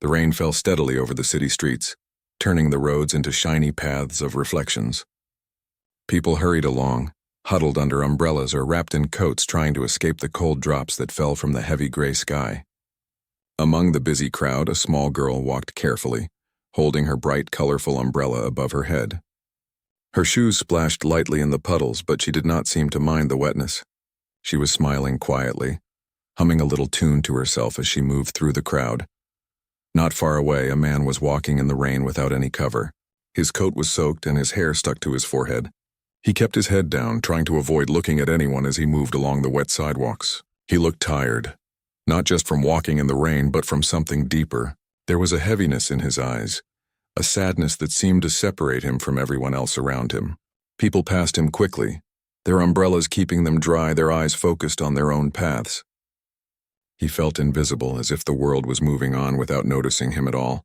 The rain fell steadily over the city streets, turning the roads into shiny paths of reflections. People hurried along, huddled under umbrellas or wrapped in coats trying to escape the cold drops that fell from the heavy gray sky. Among the busy crowd, a small girl walked carefully, holding her bright, colorful umbrella above her head. Her shoes splashed lightly in the puddles, but she did not seem to mind the wetness. She was smiling quietly, humming a little tune to herself as she moved through the crowd. Not far away, a man was walking in the rain without any cover. His coat was soaked and his hair stuck to his forehead. He kept his head down, trying to avoid looking at anyone as he moved along the wet sidewalks. He looked tired, not just from walking in the rain, but from something deeper. There was a heaviness in his eyes, a sadness that seemed to separate him from everyone else around him. People passed him quickly, their umbrellas keeping them dry, their eyes focused on their own paths. He felt invisible, as if the world was moving on without noticing him at all.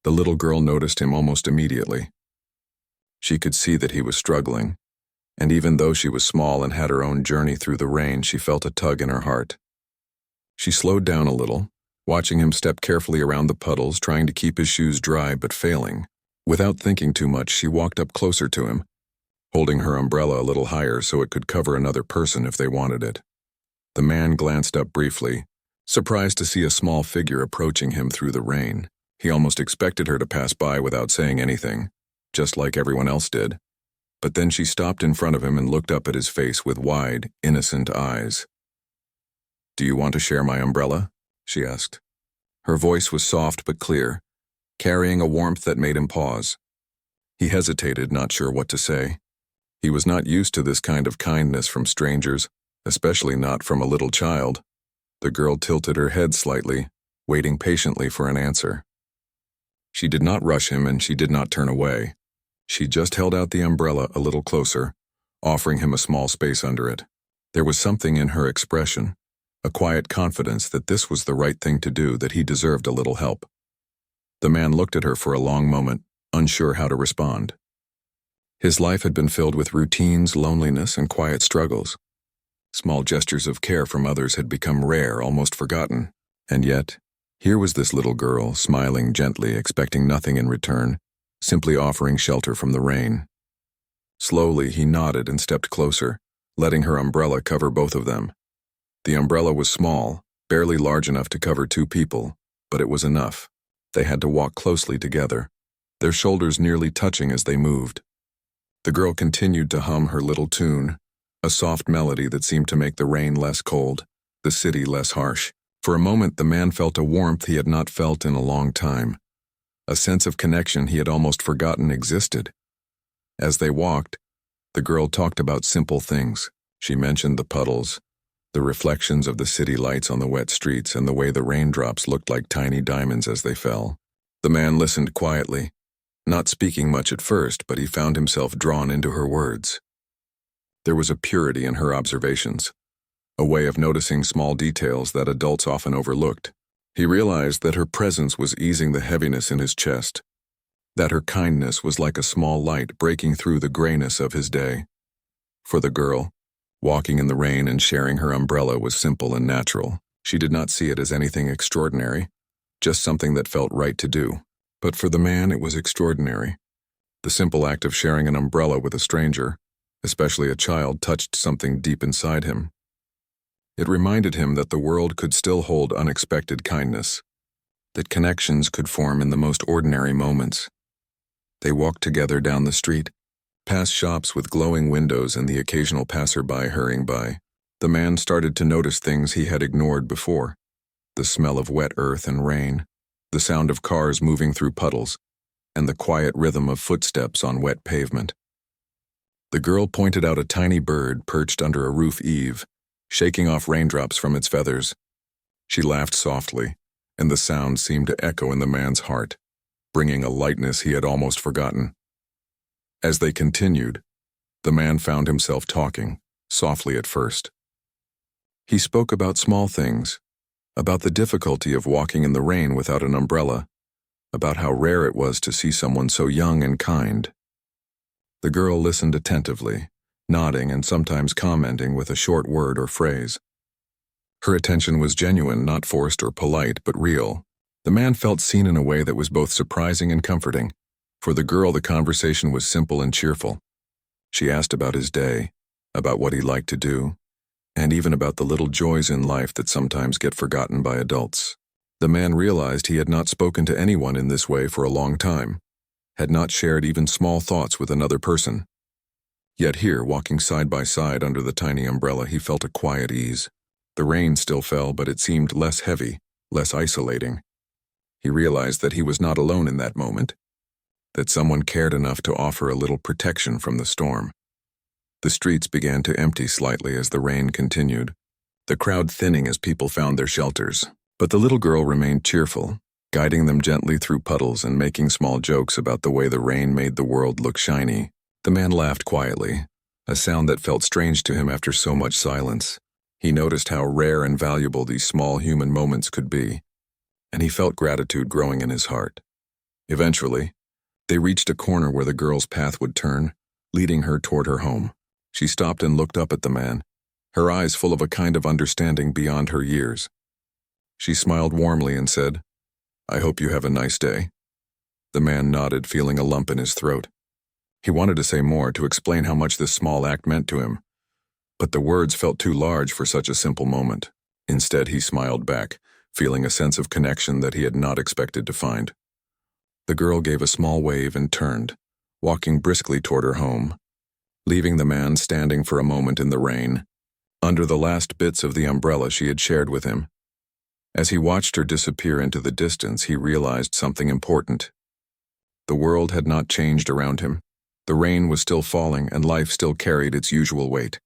The little girl noticed him almost immediately. She could see that he was struggling, and even though she was small and had her own journey through the rain, she felt a tug in her heart. She slowed down a little, watching him step carefully around the puddles, trying to keep his shoes dry but failing. Without thinking too much, she walked up closer to him, holding her umbrella a little higher so it could cover another person if they wanted it. The man glanced up briefly, surprised to see a small figure approaching him through the rain. He almost expected her to pass by without saying anything, just like everyone else did. But then she stopped in front of him and looked up at his face with wide, innocent eyes. "Do you want to share my umbrella?" she asked. Her voice was soft but clear, carrying a warmth that made him pause. He hesitated, not sure what to say. He was not used to this kind of kindness from strangers, especially not from a little child. The girl tilted her head slightly, waiting patiently for an answer. She did not rush him and she did not turn away. She just held out the umbrella a little closer, offering him a small space under it. There was something in her expression, a quiet confidence that this was the right thing to do, that he deserved a little help. The man looked at her for a long moment, unsure how to respond. His life had been filled with routines, loneliness, and quiet struggles. Small gestures of care from others had become rare, almost forgotten. And yet, here was this little girl, smiling gently, expecting nothing in return, simply offering shelter from the rain. Slowly, he nodded and stepped closer, letting her umbrella cover both of them. The umbrella was small, barely large enough to cover two people, but it was enough. They had to walk closely together, their shoulders nearly touching as they moved. The girl continued to hum her little tune, a soft melody that seemed to make the rain less cold, the city less harsh. For a moment, the man felt a warmth he had not felt in a long time, a sense of connection he had almost forgotten existed. As they walked, the girl talked about simple things. She mentioned the puddles, the reflections of the city lights on the wet streets, and the way the raindrops looked like tiny diamonds as they fell. The man listened quietly, not speaking much at first, but he found himself drawn into her words. There was a purity in her observations, a way of noticing small details that adults often overlooked. He realized that her presence was easing the heaviness in his chest, that her kindness was like a small light breaking through the grayness of his day. For the girl, walking in the rain and sharing her umbrella was simple and natural. She did not see it as anything extraordinary, just something that felt right to do. But for the man, it was extraordinary. The simple act of sharing an umbrella with a stranger, especially a child, touched something deep inside him. It reminded him that the world could still hold unexpected kindness, that connections could form in the most ordinary moments. They walked together down the street, past shops with glowing windows and the occasional passerby hurrying by. The man started to notice things he had ignored before: the smell of wet earth and rain, the sound of cars moving through puddles, and the quiet rhythm of footsteps on wet pavement. The girl pointed out a tiny bird perched under a roof eave, shaking off raindrops from its feathers. She laughed softly, and the sound seemed to echo in the man's heart, bringing a lightness he had almost forgotten. As they continued, the man found himself talking, softly at first. He spoke about small things, about the difficulty of walking in the rain without an umbrella, about how rare it was to see someone so young and kind. The girl listened attentively, nodding and sometimes commenting with a short word or phrase. Her attention was genuine, not forced or polite, but real. The man felt seen in a way that was both surprising and comforting. For the girl, the conversation was simple and cheerful. She asked about his day, about what he liked to do, and even about the little joys in life that sometimes get forgotten by adults. The man realized he had not spoken to anyone in this way for a long time, had not shared even small thoughts with another person. Yet here, walking side by side under the tiny umbrella, he felt a quiet ease. The rain still fell, but it seemed less heavy, less isolating. He realized that he was not alone in that moment, that someone cared enough to offer a little protection from the storm. The streets began to empty slightly as the rain continued, the crowd thinning as people found their shelters. But the little girl remained cheerful, guiding them gently through puddles and making small jokes about the way the rain made the world look shiny. The man laughed quietly, a sound that felt strange to him after so much silence. He noticed how rare and valuable these small human moments could be, and he felt gratitude growing in his heart. Eventually, they reached a corner where the girl's path would turn, leading her toward her home. She stopped and looked up at the man, her eyes full of a kind of understanding beyond her years. She smiled warmly and said, "I hope you have a nice day." The man nodded, feeling a lump in his throat. He wanted to say more, to explain how much this small act meant to him, but the words felt too large for such a simple moment. Instead, he smiled back, feeling a sense of connection that he had not expected to find. The girl gave a small wave and turned, walking briskly toward her home, leaving the man standing for a moment in the rain, under the last bits of the umbrella she had shared with him. As he watched her disappear into the distance, he realized something important. The world had not changed around him. The rain was still falling and life still carried its usual weight.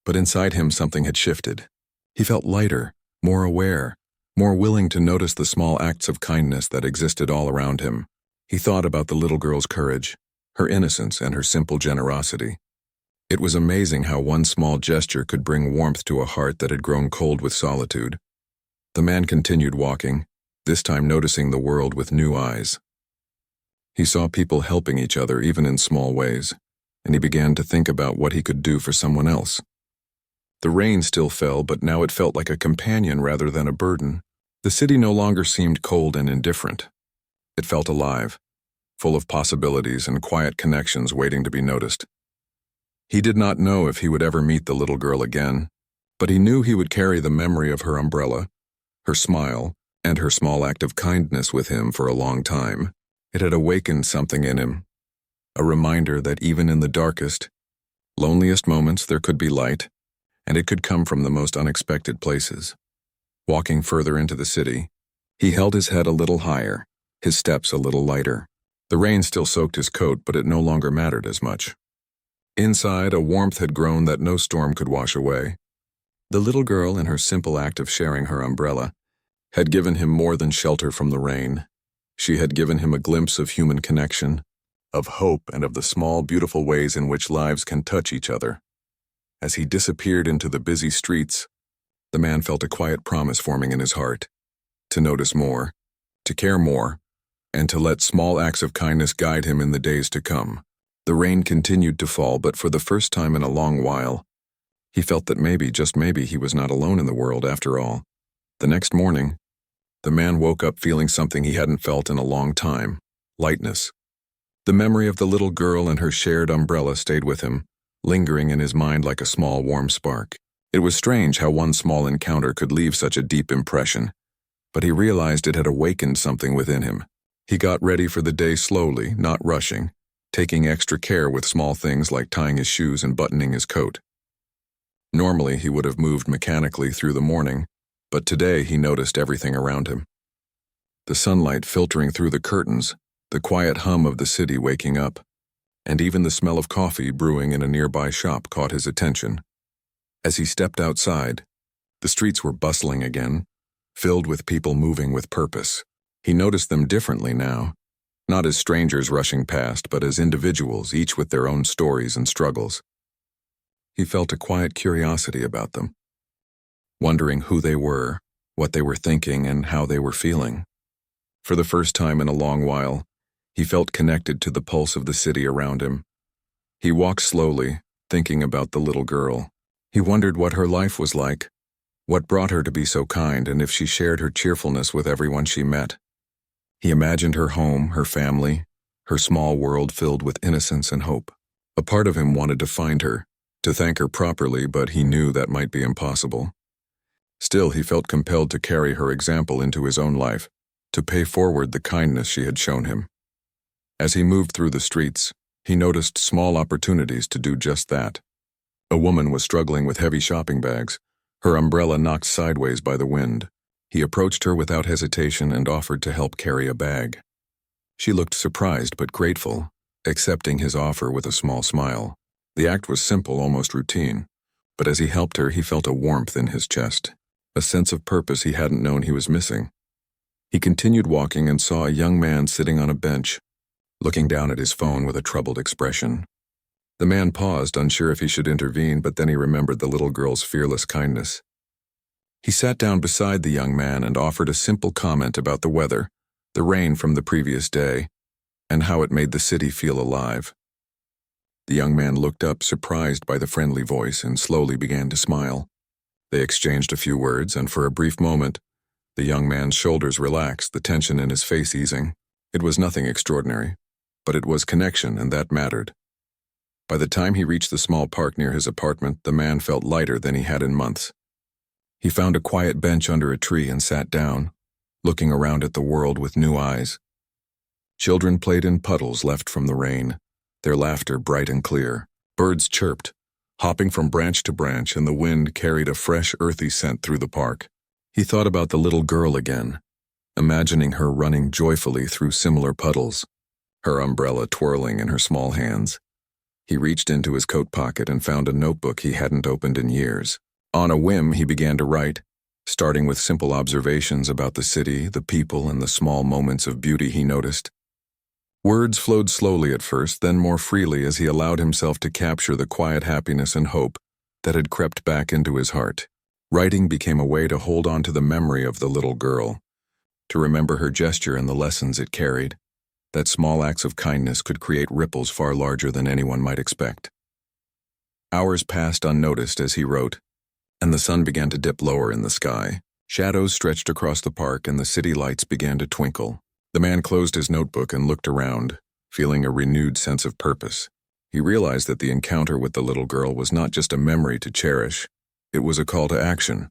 But inside him something had shifted. He felt lighter, more aware, more willing to notice the small acts of kindness that existed all around him. He thought about the little girl's courage, her innocence, and her simple generosity. It was amazing how one small gesture could bring warmth to a heart that had grown cold with solitude. The man continued walking, this time noticing the world with new eyes. He saw people helping each other even in small ways, and he began to think about what he could do for someone else. The rain still fell, but now it felt like a companion rather than a burden. The city no longer seemed cold and indifferent. It felt alive, full of possibilities and quiet connections waiting to be noticed. He did not know if he would ever meet the little girl again, but he knew he would carry the memory of her umbrella, her smile, and her small act of kindness with him for a long time. It had awakened something in him, a reminder that even in the darkest, loneliest moments there could be light, and it could come from the most unexpected places. Walking further into the city, he held his head a little higher, his steps a little lighter. The rain still soaked his coat, but it no longer mattered as much. Inside, a warmth had grown that no storm could wash away. The little girl, in her simple act of sharing her umbrella, had given him more than shelter from the rain. She had given him a glimpse of human connection, of hope, and of the small, beautiful ways in which lives can touch each other. As he disappeared into the busy streets, the man felt a quiet promise forming in his heart, to notice more, to care more, and to let small acts of kindness guide him in the days to come. The rain continued to fall, but for the first time in a long while, he felt that maybe, just maybe, he was not alone in the world after all. The next morning, the man woke up feeling something he hadn't felt in a long time: lightness. The memory of the little girl and her shared umbrella stayed with him, lingering in his mind like a small warm spark. It was strange how one small encounter could leave such a deep impression, but he realized it had awakened something within him. He got ready for the day slowly, not rushing, taking extra care with small things like tying his shoes and buttoning his coat. Normally, he would have moved mechanically through the morning, but today he noticed everything around him. The sunlight filtering through the curtains, the quiet hum of the city waking up, and even the smell of coffee brewing in a nearby shop caught his attention. As he stepped outside, the streets were bustling again, filled with people moving with purpose. He noticed them differently now, not as strangers rushing past, but as individuals, each with their own stories and struggles. He felt a quiet curiosity about them, wondering who they were, what they were thinking, and how they were feeling. For the first time in a long while, he felt connected to the pulse of the city around him. He walked slowly, thinking about the little girl. He wondered what her life was like, what brought her to be so kind, and if she shared her cheerfulness with everyone she met. He imagined her home, her family, her small world filled with innocence and hope. A part of him wanted to find her, to thank her properly, but he knew that might be impossible. Still, he felt compelled to carry her example into his own life, to pay forward the kindness she had shown him. As he moved through the streets, he noticed small opportunities to do just that. A woman was struggling with heavy shopping bags, her umbrella knocked sideways by the wind. He approached her without hesitation and offered to help carry a bag. She looked surprised but grateful, accepting his offer with a small smile. The act was simple, almost routine, but as he helped her, he felt a warmth in his chest, a sense of purpose he hadn't known he was missing. He continued walking and saw a young man sitting on a bench, looking down at his phone with a troubled expression. The man paused, unsure if he should intervene, but then he remembered the little girl's fearless kindness. He sat down beside the young man and offered a simple comment about the weather, the rain from the previous day, and how it made the city feel alive. The young man looked up, surprised by the friendly voice, and slowly began to smile. They exchanged a few words, and for a brief moment, the young man's shoulders relaxed, the tension in his face easing. It was nothing extraordinary, but it was connection, and that mattered. By the time he reached the small park near his apartment, the man felt lighter than he had in months. He found a quiet bench under a tree and sat down, looking around at the world with new eyes. Children played in puddles left from the rain, their laughter bright and clear. Birds chirped, hopping from branch to branch, and the wind carried a fresh, earthy scent through the park. He thought about the little girl again, imagining her running joyfully through similar puddles, her umbrella twirling in her small hands. He reached into his coat pocket and found a notebook he hadn't opened in years. On a whim, he began to write, starting with simple observations about the city, the people, and the small moments of beauty he noticed. Words flowed slowly at first, then more freely as he allowed himself to capture the quiet happiness and hope that had crept back into his heart. Writing became a way to hold on to the memory of the little girl, to remember her gesture and the lessons it carried, that small acts of kindness could create ripples far larger than anyone might expect. Hours passed unnoticed as he wrote, and the sun began to dip lower in the sky. Shadows stretched across the park and the city lights began to twinkle. The man closed his notebook and looked around, feeling a renewed sense of purpose. He realized that the encounter with the little girl was not just a memory to cherish, it was a call to action,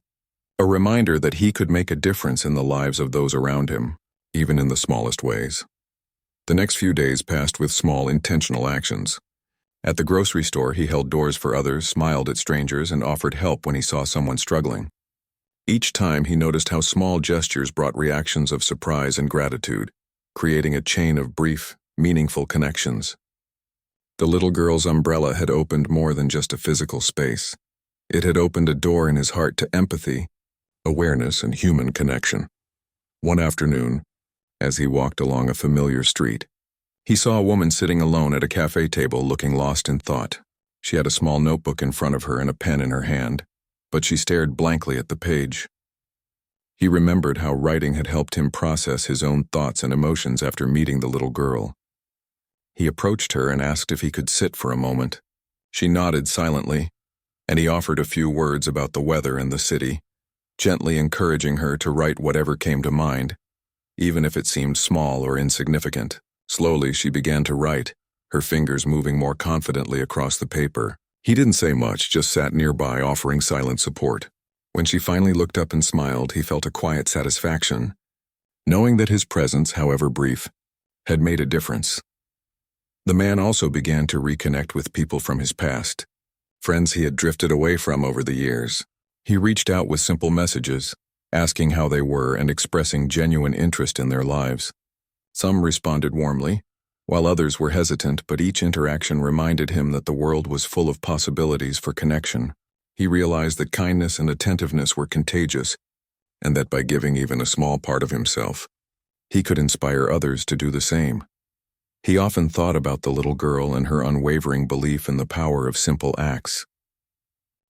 a reminder that he could make a difference in the lives of those around him, even in the smallest ways. The next few days passed with small, intentional actions. At the grocery store, he held doors for others, smiled at strangers, and offered help when he saw someone struggling. Each time, he noticed how small gestures brought reactions of surprise and gratitude, creating a chain of brief, meaningful connections. The little girl's umbrella had opened more than just a physical space. It had opened a door in his heart to empathy, awareness, and human connection. One afternoon, as he walked along a familiar street, he saw a woman sitting alone at a cafe table looking lost in thought. She had a small notebook in front of her and a pen in her hand, but she stared blankly at the page. He remembered how writing had helped him process his own thoughts and emotions after meeting the little girl. He approached her and asked if he could sit for a moment. She nodded silently, and he offered a few words about the weather and the city, gently encouraging her to write whatever came to mind, even if it seemed small or insignificant. Slowly, she began to write, her fingers moving more confidently across the paper. He didn't say much, just sat nearby offering silent support. When she finally looked up and smiled, he felt a quiet satisfaction, knowing that his presence, however brief, had made a difference. The man also began to reconnect with people from his past, friends he had drifted away from over the years. He reached out with simple messages, asking how they were and expressing genuine interest in their lives. Some responded warmly, while others were hesitant, but each interaction reminded him that the world was full of possibilities for connection. He realized that kindness and attentiveness were contagious, and that by giving even a small part of himself, he could inspire others to do the same. He often thought about the little girl and her unwavering belief in the power of simple acts.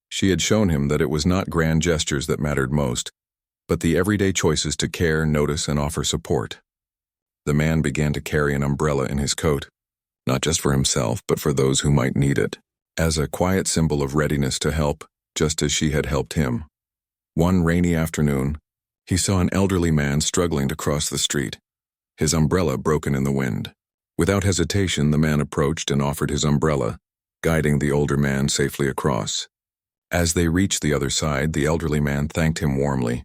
She had shown him that it was not grand gestures that mattered most, but the everyday choices to care, notice, and offer support. The man began to carry an umbrella in his coat, not just for himself, but for those who might need it, as a quiet symbol of readiness to help, just as she had helped him. One rainy afternoon, he saw an elderly man struggling to cross the street. his umbrella broken in the wind. Without hesitation, the man approached and offered his umbrella, guiding the older man safely across. As they reached the other side, the elderly man thanked him warmly,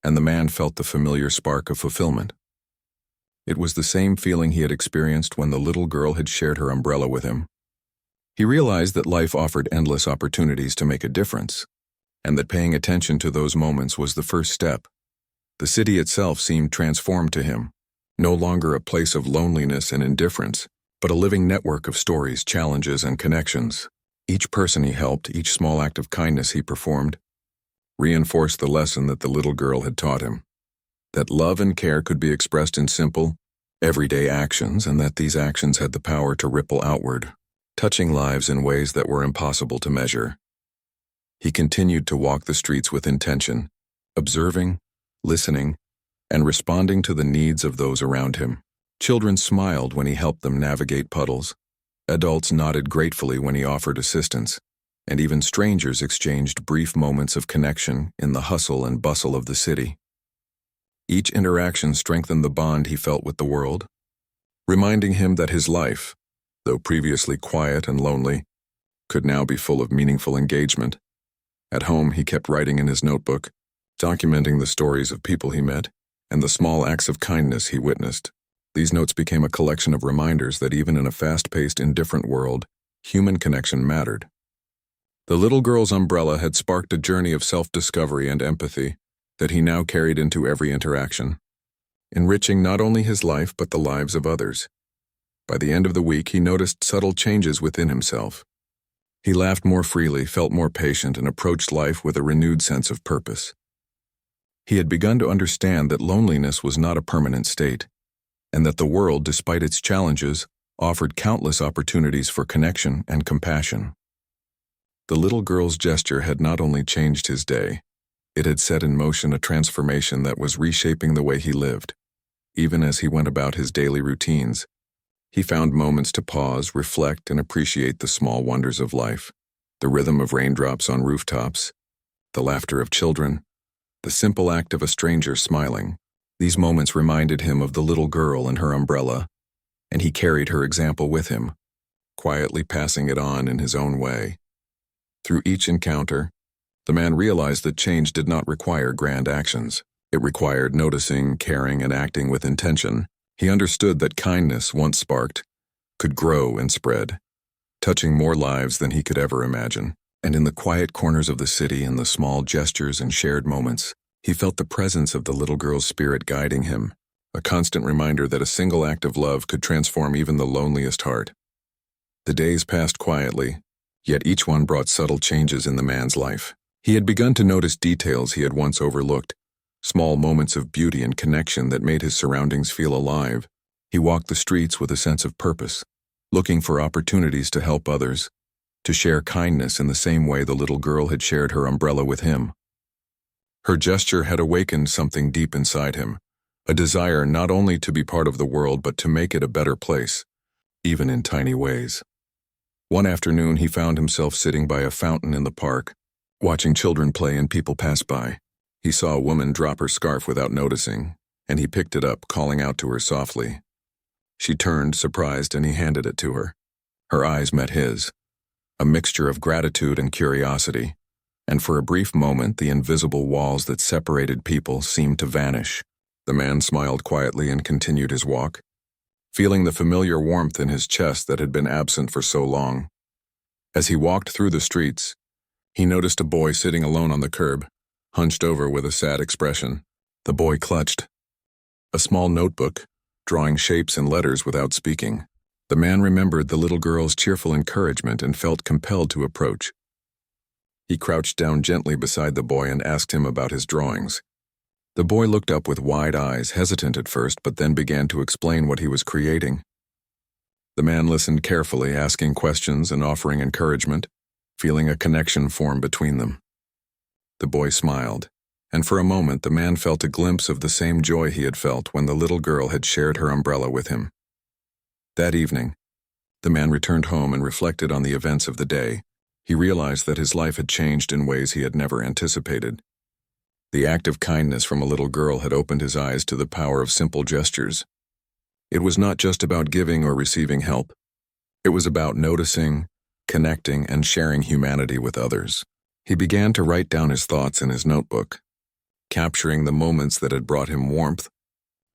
and the man felt the familiar spark of fulfillment. It was the same feeling he had experienced when the little girl had shared her umbrella with him. He realized that life offered endless opportunities to make a difference, and that paying attention to those moments was the first step. The city itself seemed transformed to him, no longer a place of loneliness and indifference, but a living network of stories, challenges, and connections. Each person he helped, each small act of kindness he performed, reinforced the lesson that the little girl had taught him, that love and care could be expressed in simple, everyday actions, and that these actions had the power to ripple outward, touching lives in ways that were impossible to measure. He continued to walk the streets with intention, observing, listening, and responding to the needs of those around him. Children smiled when he helped them navigate puddles. Adults nodded gratefully when he offered assistance, and even strangers exchanged brief moments of connection in the hustle and bustle of the city. Each interaction strengthened the bond he felt with the world, reminding him that his life, though previously quiet and lonely, could now be full of meaningful engagement. At home, he kept writing in his notebook, documenting the stories of people he met and the small acts of kindness he witnessed. These notes became a collection of reminders that even in a fast-paced, indifferent world, human connection mattered. The little girl's umbrella had sparked a journey of self-discovery and empathy that he now carried into every interaction, enriching not only his life but the lives of others. By the end of the week, he noticed subtle changes within himself. He laughed more freely, felt more patient, and approached life with a renewed sense of purpose. He had begun to understand that loneliness was not a permanent state, and that the world, despite its challenges, offered countless opportunities for connection and compassion. The little girl's gesture had not only changed his day, it had set in motion a transformation that was reshaping the way he lived. Even as he went about his daily routines, he found moments to pause, reflect, and appreciate the small wonders of life, the rhythm of raindrops on rooftops, the laughter of children, the simple act of a stranger smiling. These moments reminded him of the little girl and her umbrella, and he carried her example with him, quietly passing it on in his own way. Through each encounter, the man realized that change did not require grand actions. It required noticing, caring, and acting with intention. He understood that kindness, once sparked, could grow and spread, touching more lives than he could ever imagine. And in the quiet corners of the city, in the small gestures and shared moments, he felt the presence of the little girl's spirit guiding him, a constant reminder that a single act of love could transform even the loneliest heart. The days passed quietly, yet each one brought subtle changes in the man's life. He had begun to notice details he had once overlooked, small moments of beauty and connection that made his surroundings feel alive. He walked the streets with a sense of purpose, looking for opportunities to help others, to share kindness in the same way the little girl had shared her umbrella with him. Her gesture had awakened something deep inside him, a desire not only to be part of the world but to make it a better place, even in tiny ways. One afternoon, he found himself sitting by a fountain in the park, watching children play and people pass by. He saw a woman drop her scarf without noticing, and he picked it up, calling out to her softly. She turned, surprised, and he handed it to her. Her eyes met his, a mixture of gratitude and curiosity, and for a brief moment the invisible walls that separated people seemed to vanish. The man smiled quietly and continued his walk, feeling the familiar warmth in his chest that had been absent for so long. As he walked through the streets, he noticed a boy sitting alone on the curb, hunched over with a sad expression. The boy clutched a small notebook, drawing shapes and letters without speaking. The man remembered the little girl's cheerful encouragement and felt compelled to approach. He crouched down gently beside the boy and asked him about his drawings. The boy looked up with wide eyes, hesitant at first, but then began to explain what he was creating. The man listened carefully, asking questions and offering encouragement, feeling a connection form between them. The boy smiled, and for a moment the man felt a glimpse of the same joy he had felt when the little girl had shared her umbrella with him. That evening, the man returned home and reflected on the events of the day. He realized that his life had changed in ways he had never anticipated. The act of kindness from a little girl had opened his eyes to the power of simple gestures, It was not just about giving or receiving help. It was about noticing, connecting, and sharing humanity with others. He began to write down his thoughts in his notebook, capturing the moments that had brought him warmth,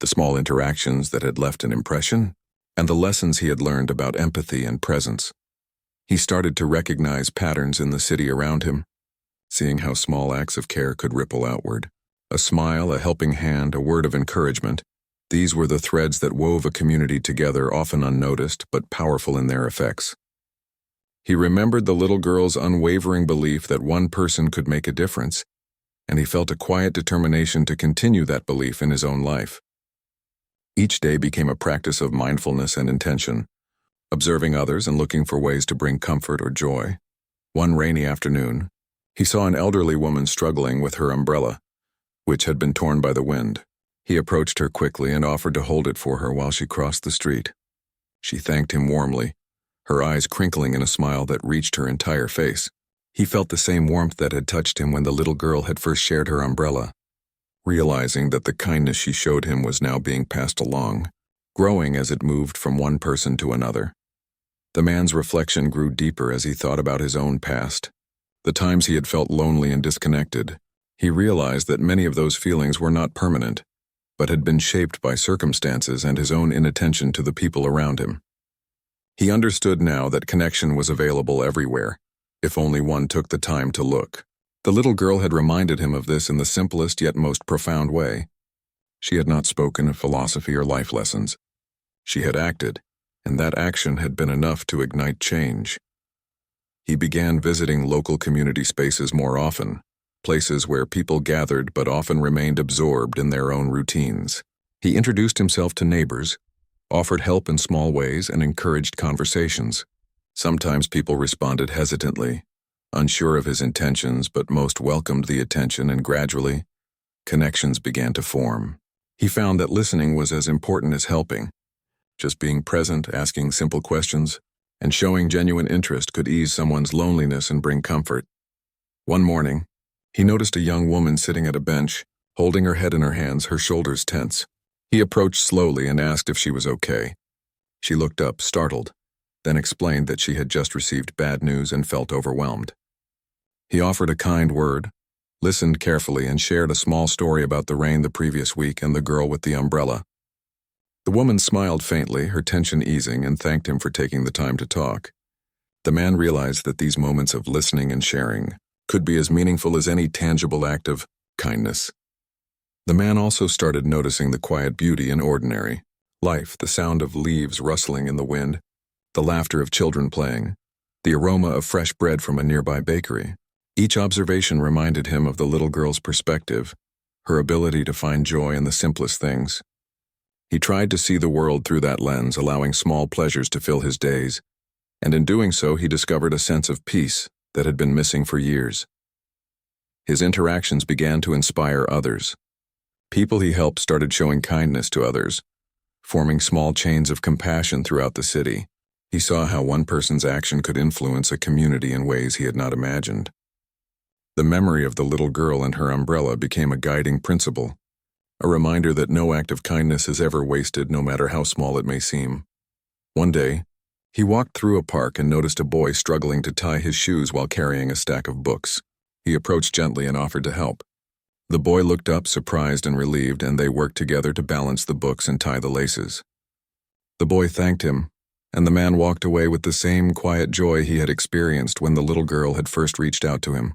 the small interactions that had left an impression, and the lessons he had learned about empathy and presence. He started to recognize patterns in the city around him, seeing how small acts of care could ripple outward. A smile, a helping hand, a word of encouragement. These were the threads that wove a community together, often unnoticed, but powerful in their effects. He remembered the little girl's unwavering belief that one person could make a difference, and he felt a quiet determination to continue that belief in his own life. Each day became a practice of mindfulness and intention, observing others and looking for ways to bring comfort or joy. One rainy afternoon, he saw an elderly woman struggling with her umbrella, which had been torn by the wind. He approached her quickly and offered to hold it for her while she crossed the street. She thanked him warmly, her eyes crinkling in a smile that reached her entire face. He felt the same warmth that had touched him when the little girl had first shared her umbrella, realizing that the kindness she showed him was now being passed along, growing as it moved from one person to another. The man's reflection grew deeper as he thought about his own past, the times he had felt lonely and disconnected. He realized that many of those feelings were not permanent, but had been shaped by circumstances and his own inattention to the people around him. He understood now that connection was available everywhere, if only one took the time to look. The little girl had reminded him of this in the simplest yet most profound way. She had not spoken of philosophy or life lessons. She had acted, and that action had been enough to ignite change. He began visiting local community spaces more often, places where people gathered but often remained absorbed in their own routines. He introduced himself to neighbors, offered help in small ways, and encouraged conversations. Sometimes people responded hesitantly, unsure of his intentions, but most welcomed the attention, and gradually, connections began to form. He found that listening was as important as helping. Just being present, asking simple questions, and showing genuine interest could ease someone's loneliness and bring comfort. One morning, he noticed a young woman sitting at a bench, holding her head in her hands, her shoulders tense. He approached slowly and asked if she was okay. She looked up, startled, then explained that she had just received bad news and felt overwhelmed. He offered a kind word, listened carefully, and shared a small story about the rain the previous week and the girl with the umbrella. The woman smiled faintly, her tension easing, and thanked him for taking the time to talk. The man realized that these moments of listening and sharing could be as meaningful as any tangible act of kindness. The man also started noticing the quiet beauty in ordinary life, the sound of leaves rustling in the wind, the laughter of children playing, the aroma of fresh bread from a nearby bakery. Each observation reminded him of the little girl's perspective, her ability to find joy in the simplest things. He tried to see the world through that lens, allowing small pleasures to fill his days, and in doing so he discovered a sense of peace that had been missing for years. His interactions began to inspire others. People he helped started showing kindness to others, forming small chains of compassion throughout the city. He saw how one person's action could influence a community in ways he had not imagined. The memory of the little girl and her umbrella became a guiding principle, a reminder that no act of kindness is ever wasted, no matter how small it may seem. One day, he walked through a park and noticed a boy struggling to tie his shoes while carrying a stack of books. He approached gently and offered to help. The boy looked up, surprised and relieved, and they worked together to balance the books and tie the laces. The boy thanked him, and the man walked away with the same quiet joy he had experienced when the little girl had first reached out to him.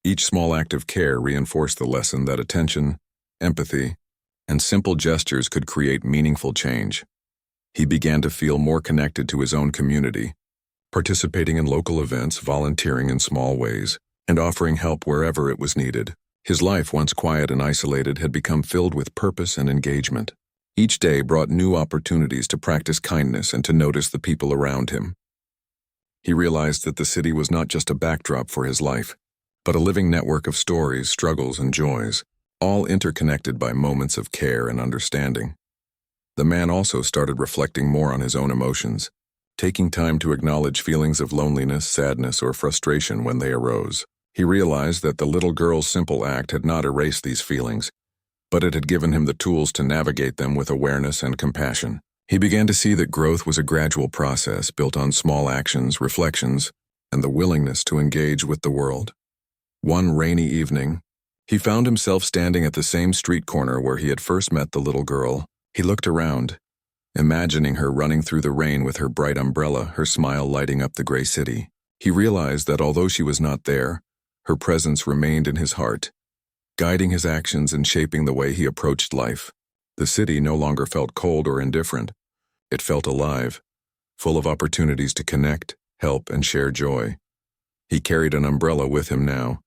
Each small act of care reinforced the lesson that attention, empathy, and simple gestures could create meaningful change. He began to feel more connected to his own community, participating in local events, volunteering in small ways, and offering help wherever it was needed. His life, once quiet and isolated, had become filled with purpose and engagement. Each day brought new opportunities to practice kindness and to notice the people around him. He realized that the city was not just a backdrop for his life, but a living network of stories, struggles, and joys, all interconnected by moments of care and understanding. The man also started reflecting more on his own emotions, taking time to acknowledge feelings of loneliness, sadness, or frustration when they arose. He realized that the little girl's simple act had not erased these feelings, but it had given him the tools to navigate them with awareness and compassion. He began to see that growth was a gradual process built on small actions, reflections, and the willingness to engage with the world. One rainy evening, he found himself standing at the same street corner where he had first met the little girl. He looked around, imagining her running through the rain with her bright umbrella, her smile lighting up the gray city. He realized that although she was not there, her presence remained in his heart, guiding his actions and shaping the way he approached life. The city no longer felt cold or indifferent. It felt alive, full of opportunities to connect, help, and share joy. He carried an umbrella with him now,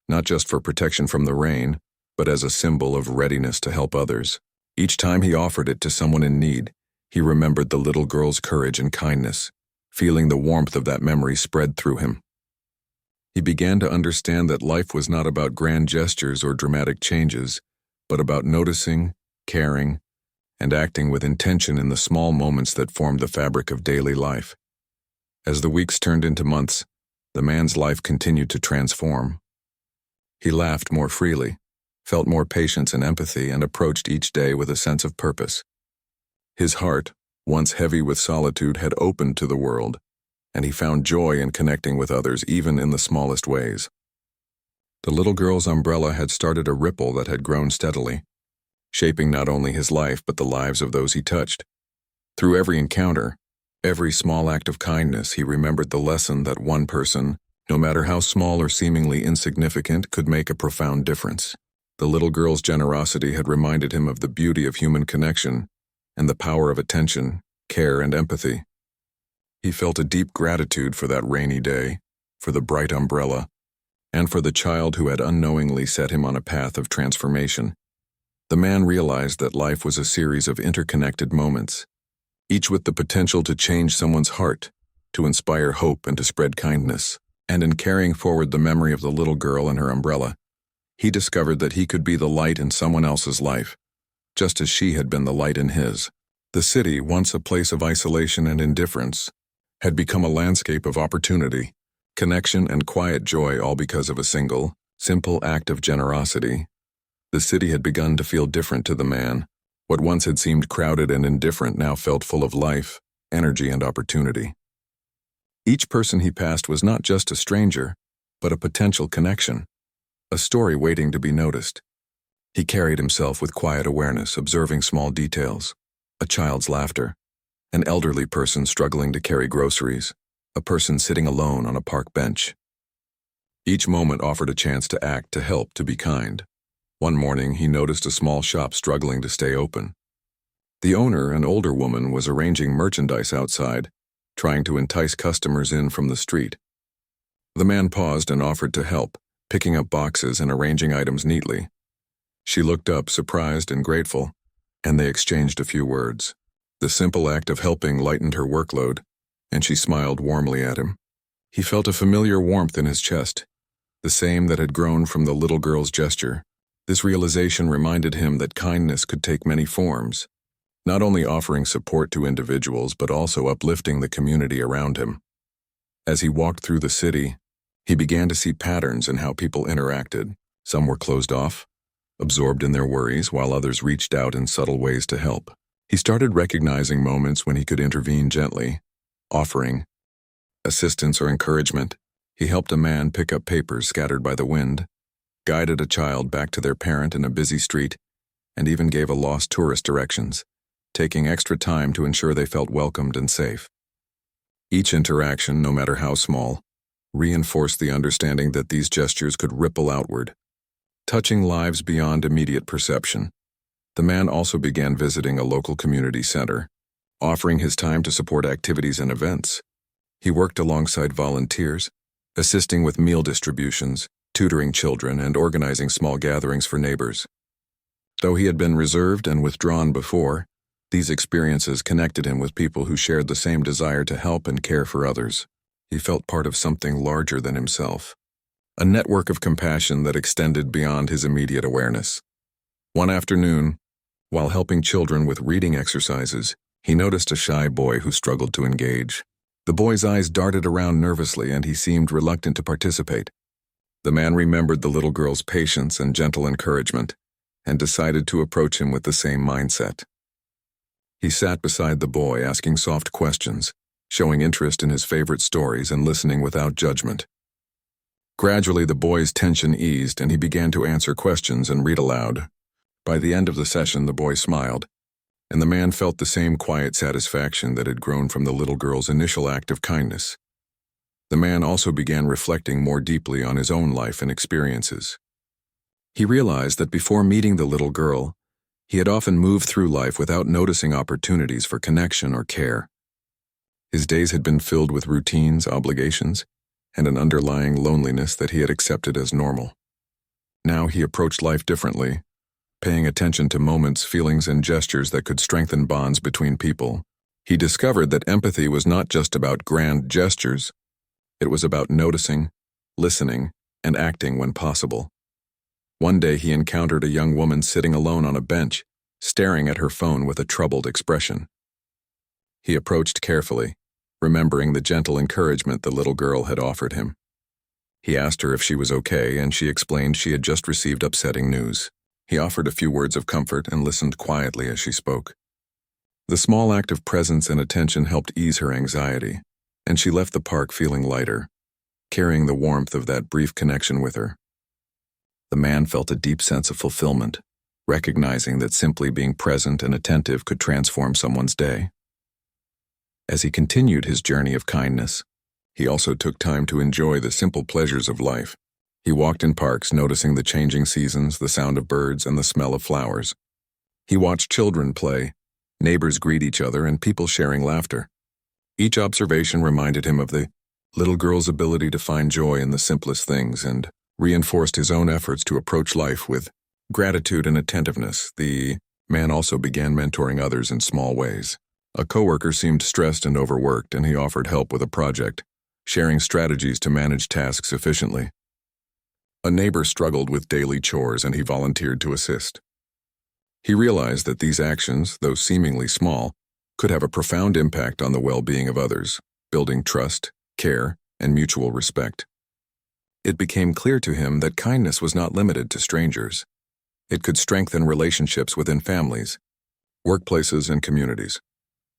not just for protection from the rain, but as a symbol of readiness to help others. Each time he offered it to someone in need, he remembered the little girl's courage and kindness, feeling the warmth of that memory spread through him. He began to understand that life was not about grand gestures or dramatic changes, but about noticing, caring, and acting with intention in the small moments that formed the fabric of daily life. As the weeks turned into months, the man's life continued to transform. He laughed more freely, felt more patience and empathy, and approached each day with a sense of purpose. His heart, once heavy with solitude, had opened to the world, and he found joy in connecting with others even in the smallest ways. The little girl's umbrella had started a ripple that had grown steadily, shaping not only his life but the lives of those he touched. Through every encounter, every small act of kindness, he remembered the lesson that one person, no matter how small or seemingly insignificant, could make a profound difference. The little girl's generosity had reminded him of the beauty of human connection and the power of attention, care, and empathy. He felt a deep gratitude for that rainy day, for the bright umbrella, and for the child who had unknowingly set him on a path of transformation. The man realized that life was a series of interconnected moments, each with the potential to change someone's heart, to inspire hope and to spread kindness. And in carrying forward the memory of the little girl and her umbrella, he discovered that he could be the light in someone else's life, just as she had been the light in his. The city, once a place of isolation and indifference, had become a landscape of opportunity, connection, and quiet joy, all because of a single, simple act of generosity. The city had begun to feel different to the man. What once had seemed crowded and indifferent now felt full of life, energy, and opportunity. Each person he passed was not just a stranger, but a potential connection, a story waiting to be noticed. He carried himself with quiet awareness, observing small details: a child's laughter, an elderly person struggling to carry groceries, a person sitting alone on a park bench. Each moment offered a chance to act, to help, to be kind. One morning, he noticed a small shop struggling to stay open. The owner, an older woman, was arranging merchandise outside, trying to entice customers in from the street. The man paused and offered to help, picking up boxes and arranging items neatly. She looked up, surprised and grateful, and they exchanged a few words. The simple act of helping lightened her workload, and she smiled warmly at him. He felt a familiar warmth in his chest, the same that had grown from the little girl's gesture. This realization reminded him that kindness could take many forms, not only offering support to individuals but also uplifting the community around him. As he walked through the city, he began to see patterns in how people interacted. Some were closed off, absorbed in their worries, while others reached out in subtle ways to help. He started recognizing moments when he could intervene gently, offering assistance or encouragement. He helped a man pick up papers scattered by the wind, guided a child back to their parent in a busy street, and even gave a lost tourist directions, taking extra time to ensure they felt welcomed and safe. Each interaction, no matter how small, reinforced the understanding that these gestures could ripple outward, touching lives beyond immediate perception. The man also began visiting a local community center, offering his time to support activities and events. He worked alongside volunteers, assisting with meal distributions, tutoring children, and organizing small gatherings for neighbors. Though he had been reserved and withdrawn before, these experiences connected him with people who shared the same desire to help and care for others. He felt part of something larger than himself, a network of compassion that extended beyond his immediate awareness. One afternoon, while helping children with reading exercises, he noticed a shy boy who struggled to engage. The boy's eyes darted around nervously, and he seemed reluctant to participate. The man remembered the little girl's patience and gentle encouragement, and decided to approach him with the same mindset. He sat beside the boy, asking soft questions, showing interest in his favorite stories and listening without judgment. Gradually, the boy's tension eased and he began to answer questions and read aloud. By the end of the session, the boy smiled, and the man felt the same quiet satisfaction that had grown from the little girl's initial act of kindness. The man also began reflecting more deeply on his own life and experiences. He realized that before meeting the little girl, he had often moved through life without noticing opportunities for connection or care. His days had been filled with routines, obligations, and an underlying loneliness that he had accepted as normal. Now he approached life differently, paying attention to moments, feelings, and gestures that could strengthen bonds between people. He discovered that empathy was not just about grand gestures. It was about noticing, listening, and acting when possible. One day he encountered a young woman sitting alone on a bench, staring at her phone with a troubled expression. He approached carefully, remembering the gentle encouragement the little girl had offered him. He asked her if she was okay, and she explained she had just received upsetting news. He offered a few words of comfort and listened quietly as she spoke. The small act of presence and attention helped ease her anxiety, and she left the park feeling lighter, carrying the warmth of that brief connection with her. The man felt a deep sense of fulfillment, recognizing that simply being present and attentive could transform someone's day. As he continued his journey of kindness, he also took time to enjoy the simple pleasures of life. He walked in parks, noticing the changing seasons, the sound of birds, and the smell of flowers. He watched children play, neighbors greet each other, and people sharing laughter. Each observation reminded him of the little girl's ability to find joy in the simplest things and reinforced his own efforts to approach life with gratitude and attentiveness. The man also began mentoring others in small ways. A coworker seemed stressed and overworked, and he offered help with a project, sharing strategies to manage tasks efficiently. A neighbor struggled with daily chores, and he volunteered to assist. He realized that these actions, though seemingly small, could have a profound impact on the well-being of others, building trust, care, and mutual respect. It became clear to him that kindness was not limited to strangers. It could strengthen relationships within families, workplaces, and communities.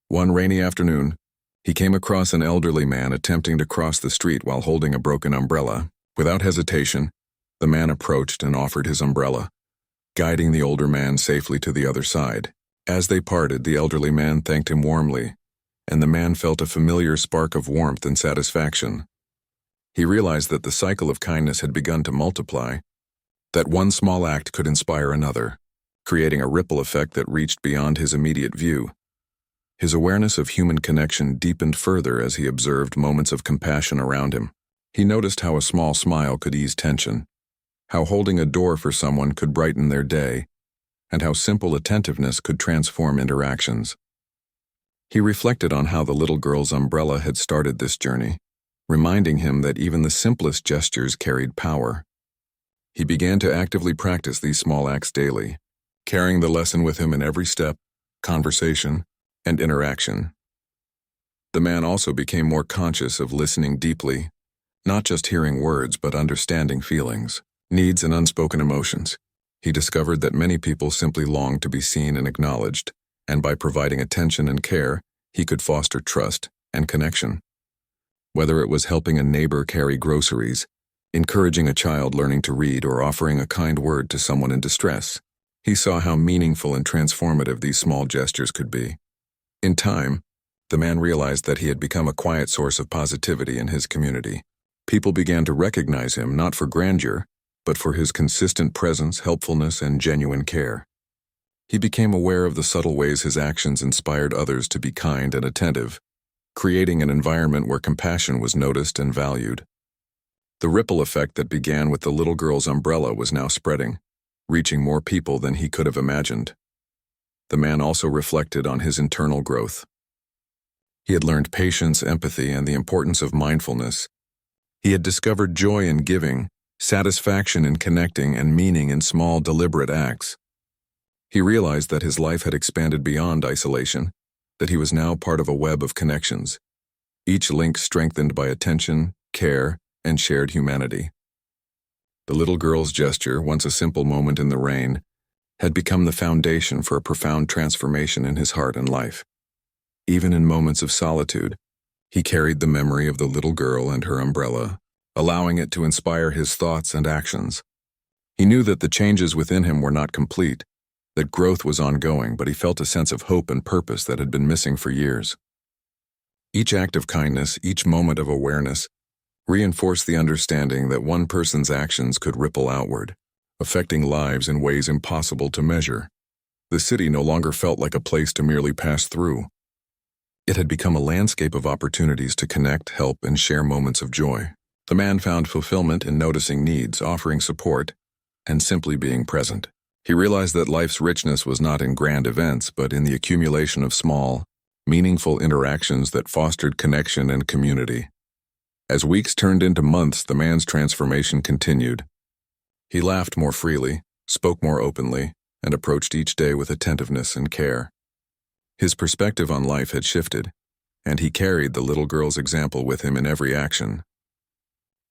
One rainy afternoon, he came across an elderly man attempting to cross the street while holding a broken umbrella. Without hesitation, the man approached and offered his umbrella, guiding the older man safely to the other side. As they parted, the elderly man thanked him warmly, and the man felt a familiar spark of warmth and satisfaction. He realized that the cycle of kindness had begun to multiply, that one small act could inspire another, creating a ripple effect that reached beyond his immediate view. His awareness of human connection deepened further as he observed moments of compassion around him. He noticed how a small smile could ease tension, how holding a door for someone could brighten their day, and how simple attentiveness could transform interactions. He reflected on how the little girl's umbrella had started this journey, reminding him that even the simplest gestures carried power. He began to actively practice these small acts daily, carrying the lesson with him in every step, conversation, and interaction. The man also became more conscious of listening deeply, not just hearing words but understanding feelings, needs, and unspoken emotions. He discovered that many people simply longed to be seen and acknowledged, and by providing attention and care, he could foster trust and connection. Whether it was helping a neighbor carry groceries, encouraging a child learning to read, or offering a kind word to someone in distress, he saw how meaningful and transformative these small gestures could be. In time, the man realized that he had become a quiet source of positivity in his community. People began to recognize him not for grandeur, but for his consistent presence, helpfulness, and genuine care. He became aware of the subtle ways his actions inspired others to be kind and attentive, creating an environment where compassion was noticed and valued. The ripple effect that began with the little girl's umbrella was now spreading, reaching more people than he could have imagined. The man also reflected on his internal growth. He had learned patience, empathy, and the importance of mindfulness. He had discovered joy in giving, satisfaction in connecting, and meaning in small, deliberate acts. He realized that his life had expanded beyond isolation, that he was now part of a web of connections, each link strengthened by attention, care, and shared humanity. The little girl's gesture, once a simple moment in the rain, had become the foundation for a profound transformation in his heart and life. Even in moments of solitude, he carried the memory of the little girl and her umbrella, allowing it to inspire his thoughts and actions. He knew that the changes within him were not complete, that growth was ongoing, but he felt a sense of hope and purpose that had been missing for years. Each act of kindness, each moment of awareness, reinforced the understanding that one person's actions could ripple outward, affecting lives in ways impossible to measure. The city no longer felt like a place to merely pass through. It had become a landscape of opportunities to connect, help, and share moments of joy. The man found fulfillment in noticing needs, offering support, and simply being present. He realized that life's richness was not in grand events, but in the accumulation of small, meaningful interactions that fostered connection and community. As weeks turned into months, the man's transformation continued. He laughed more freely, spoke more openly, and approached each day with attentiveness and care. His perspective on life had shifted, and he carried the little girl's example with him in every action.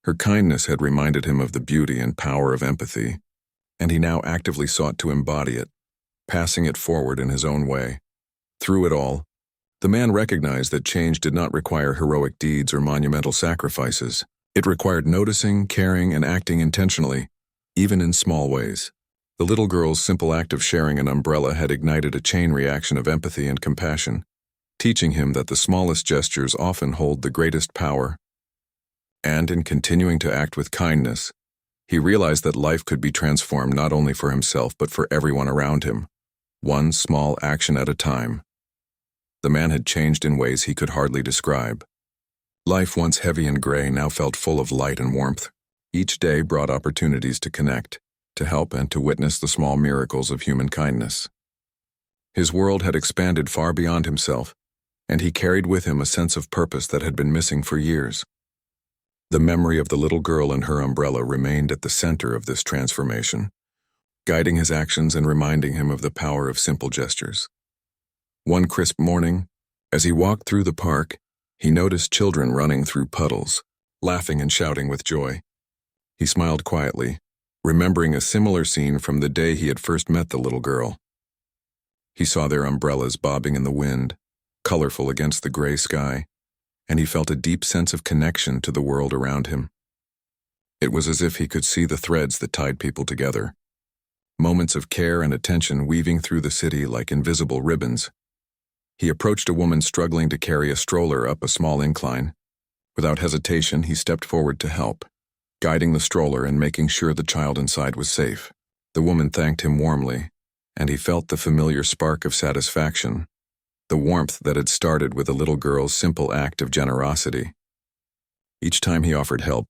Her kindness had reminded him of the beauty and power of empathy, and he now actively sought to embody it, passing it forward in his own way. Through it all, the man recognized that change did not require heroic deeds or monumental sacrifices. It required noticing, caring, and acting intentionally, even in small ways. The little girl's simple act of sharing an umbrella had ignited a chain reaction of empathy and compassion, teaching him that the smallest gestures often hold the greatest power. And in continuing to act with kindness, he realized that life could be transformed not only for himself but for everyone around him, one small action at a time. The man had changed in ways he could hardly describe. Life, once heavy and gray, now felt full of light and warmth. Each day brought opportunities to connect, to help, and to witness the small miracles of human kindness. His world had expanded far beyond himself, and he carried with him a sense of purpose that had been missing for years. The memory of the little girl and her umbrella remained at the center of this transformation, guiding his actions and reminding him of the power of simple gestures. One crisp morning, as he walked through the park, he noticed children running through puddles, laughing and shouting with joy. He smiled quietly, remembering a similar scene from the day he had first met the little girl. He saw their umbrellas bobbing in the wind, colorful against the gray sky, and he felt a deep sense of connection to the world around him. It was as if he could see the threads that tied people together, moments of care and attention weaving through the city like invisible ribbons. He approached a woman struggling to carry a stroller up a small incline. Without hesitation, he stepped forward to help, guiding the stroller and making sure the child inside was safe. The woman thanked him warmly, and he felt the familiar spark of satisfaction, the warmth that had started with a little girl's simple act of generosity. Each time he offered help,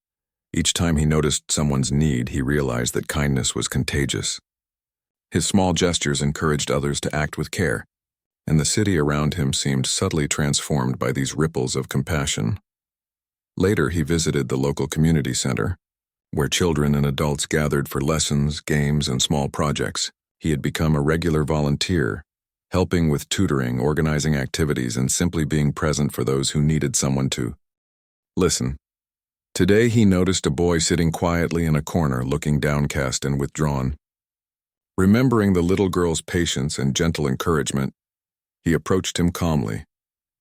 each time he noticed someone's need, he realized that kindness was contagious. His small gestures encouraged others to act with care, and the city around him seemed subtly transformed by these ripples of compassion. Later, he visited the local community center, where children and adults gathered for lessons, games, and small projects. He had become a regular volunteer, helping with tutoring, organizing activities, and simply being present for those who needed someone to listen. Today, he noticed a boy sitting quietly in a corner, looking downcast and withdrawn. Remembering the little girl's patience and gentle encouragement, he approached him calmly,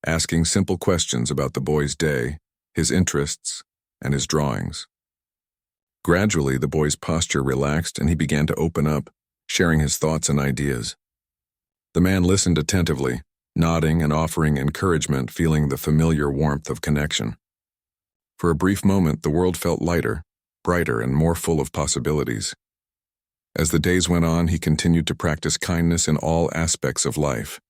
asking simple questions about the boy's day, his interests, and his drawings. Gradually, the boy's posture relaxed and he began to open up, sharing his thoughts and ideas. The man listened attentively, nodding and offering encouragement, feeling the familiar warmth of connection. For a brief moment, the world felt lighter, brighter, and more full of possibilities. As the days went on, he continued to practice kindness in all aspects of life.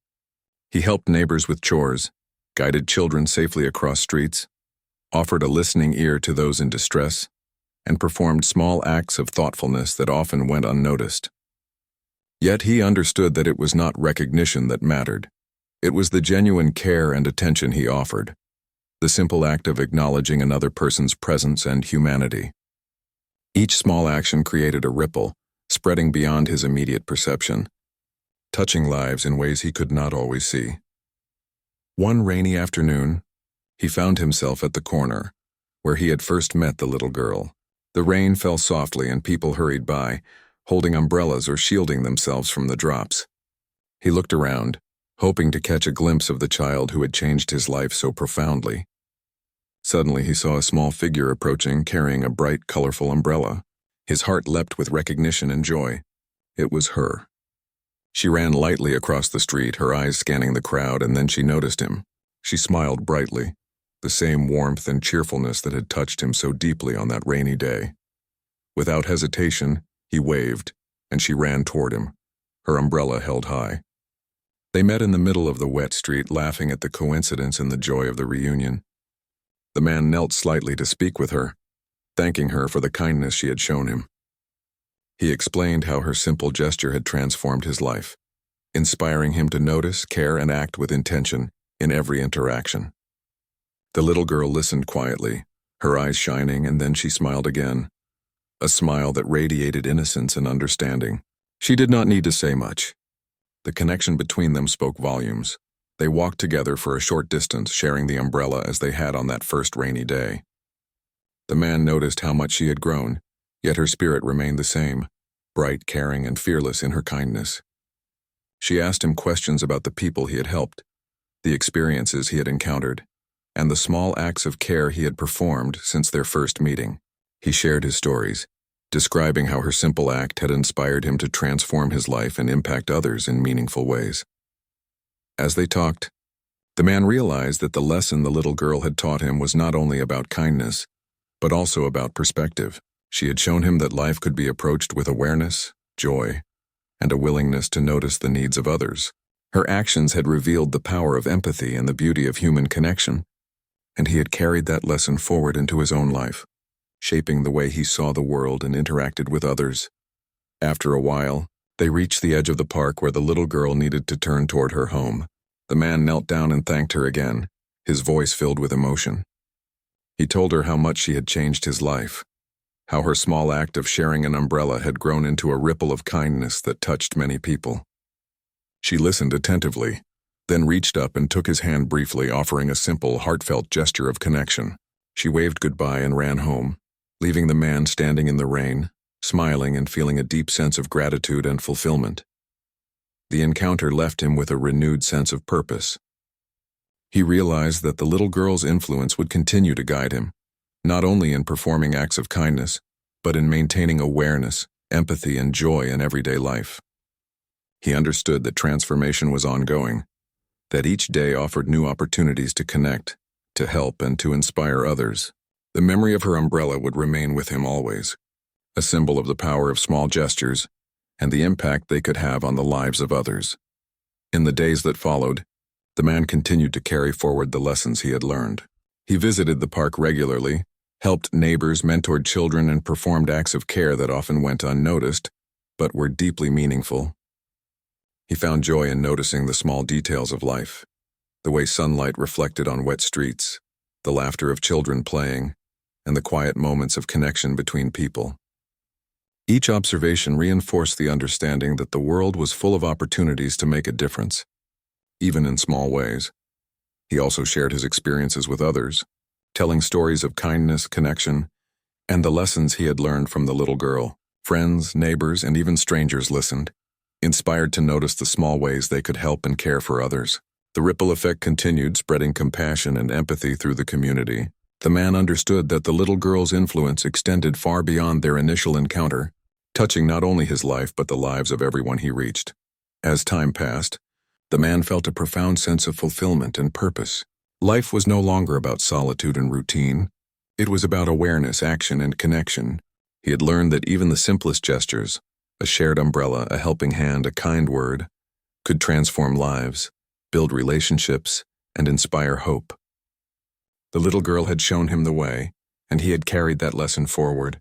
He helped neighbors with chores, guided children safely across streets, offered a listening ear to those in distress, and performed small acts of thoughtfulness that often went unnoticed. Yet he understood that it was not recognition that mattered. It was the genuine care and attention he offered, the simple act of acknowledging another person's presence and humanity. Each small action created a ripple, spreading beyond his immediate perception, touching lives in ways he could not always see. One rainy afternoon, he found himself at the corner, where he had first met the little girl. The rain fell softly and people hurried by, holding umbrellas or shielding themselves from the drops. He looked around, hoping to catch a glimpse of the child who had changed his life so profoundly. Suddenly he saw a small figure approaching, carrying a bright, colorful umbrella. His heart leapt with recognition and joy. It was her. She ran lightly across the street, her eyes scanning the crowd, and then she noticed him. She smiled brightly, the same warmth and cheerfulness that had touched him so deeply on that rainy day. Without hesitation, he waved, and she ran toward him, her umbrella held high. They met in the middle of the wet street, laughing at the coincidence and the joy of the reunion. The man knelt slightly to speak with her, thanking her for the kindness she had shown him. He explained how her simple gesture had transformed his life, inspiring him to notice, care, and act with intention in every interaction. The little girl listened quietly, her eyes shining, and then she smiled again, a smile that radiated innocence and understanding. She did not need to say much. The connection between them spoke volumes. They walked together for a short distance, sharing the umbrella as they had on that first rainy day. The man noticed how much she had grown, yet her spirit remained the same, bright, caring, and fearless in her kindness. She asked him questions about the people he had helped, the experiences he had encountered, and the small acts of care he had performed since their first meeting. He shared his stories, describing how her simple act had inspired him to transform his life and impact others in meaningful ways. As they talked, the man realized that the lesson the little girl had taught him was not only about kindness, but also about perspective. She had shown him that life could be approached with awareness, joy, and a willingness to notice the needs of others. Her actions had revealed the power of empathy and the beauty of human connection, and he had carried that lesson forward into his own life, shaping the way he saw the world and interacted with others. After a while, they reached the edge of the park where the little girl needed to turn toward her home. The man knelt down and thanked her again, his voice filled with emotion. He told her how much she had changed his life, how her small act of sharing an umbrella had grown into a ripple of kindness that touched many people. She listened attentively, then reached up and took his hand briefly, offering a simple, heartfelt gesture of connection. She waved goodbye and ran home, leaving the man standing in the rain, smiling and feeling a deep sense of gratitude and fulfillment. The encounter left him with a renewed sense of purpose. He realized that the little girl's influence would continue to guide him, not only in performing acts of kindness, but in maintaining awareness, empathy, and joy in everyday life. He understood that transformation was ongoing, that each day offered new opportunities to connect, to help, and to inspire others. The memory of her umbrella would remain with him always, a symbol of the power of small gestures and the impact they could have on the lives of others. In the days that followed, the man continued to carry forward the lessons he had learned. He visited the park regularly, helped neighbors, mentored children, and performed acts of care that often went unnoticed, but were deeply meaningful. He found joy in noticing the small details of life, the way sunlight reflected on wet streets, the laughter of children playing, and the quiet moments of connection between people. Each observation reinforced the understanding that the world was full of opportunities to make a difference, even in small ways. He also shared his experiences with others, telling stories of kindness, connection, and the lessons he had learned from the little girl. Friends, neighbors, and even strangers listened, inspired to notice the small ways they could help and care for others. The ripple effect continued, spreading compassion and empathy through the community. The man understood that the little girl's influence extended far beyond their initial encounter, touching not only his life but the lives of everyone he reached. As time passed, the man felt a profound sense of fulfillment and purpose. Life was no longer about solitude and routine. It was about awareness, action, and connection. He had learned that even the simplest gestures, a shared umbrella, a helping hand, a kind word, could transform lives, build relationships, and inspire hope. The little girl had shown him the way, and he had carried that lesson forward,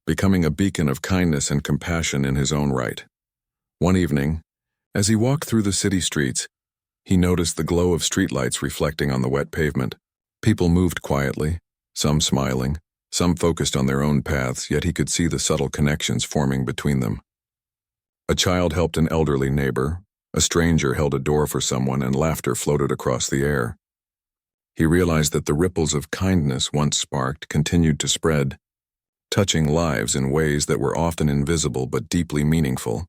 becoming a beacon of kindness and compassion in his own right. One evening, as he walked through the city streets, he noticed the glow of streetlights reflecting on the wet pavement. People moved quietly, some smiling, some focused on their own paths, yet he could see the subtle connections forming between them. A child helped an elderly neighbor, a stranger held a door for someone, and laughter floated across the air. He realized that the ripples of kindness once sparked continued to spread, touching lives in ways that were often invisible but deeply meaningful.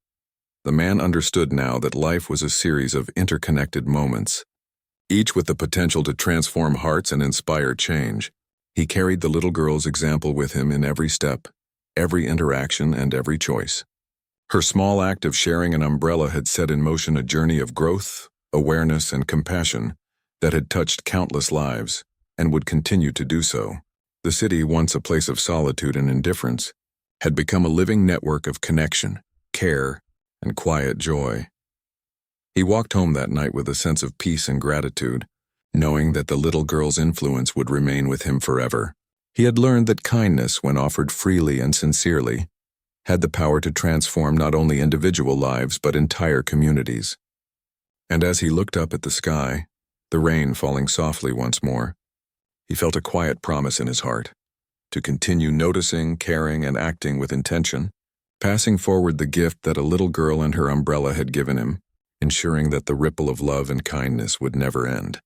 The man understood now that life was a series of interconnected moments, each with the potential to transform hearts and inspire change. He carried the little girl's example with him in every step, every interaction, and every choice. Her small act of sharing an umbrella had set in motion a journey of growth, awareness, and compassion that had touched countless lives, and would continue to do so. The city, once a place of solitude and indifference, had become a living network of connection, care, and quiet joy. He walked home that night with a sense of peace and gratitude, knowing that the little girl's influence would remain with him forever. He had learned that kindness, when offered freely and sincerely, had the power to transform not only individual lives but entire communities. And as he looked up at the sky, the rain falling softly once more, he felt a quiet promise in his heart to continue noticing, caring, and acting with intention, passing forward the gift that a little girl and her umbrella had given him, ensuring that the ripple of love and kindness would never end.